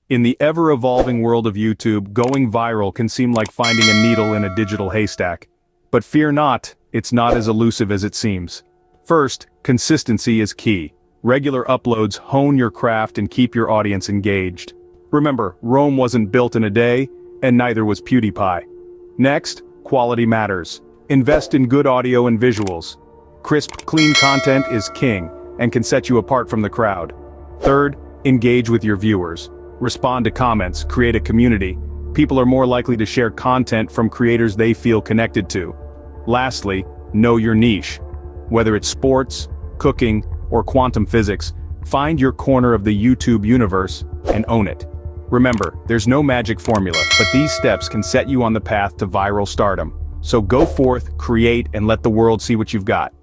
In the ever-evolving world of YouTube, going viral can seem like finding a needle in a digital haystack. But fear not, it's not as elusive as it seems. First, consistency is key. Regular uploads hone your craft and keep your audience engaged. Remember, Rome wasn't built in a day, and neither was PewDiePie. Next, quality matters. Invest in good audio and visuals. Crisp, clean content is king, and can set you apart from the crowd. Third, engage with your viewers. Respond to comments, create a community. People are more likely to share content from creators they feel connected to. Lastly, know your niche. Whether it's sports, cooking, or quantum physics, find your corner of the YouTube universe and own it. Remember, there's no magic formula, but these steps can set you on the path to viral stardom. So go forth, create, and let the world see what you've got.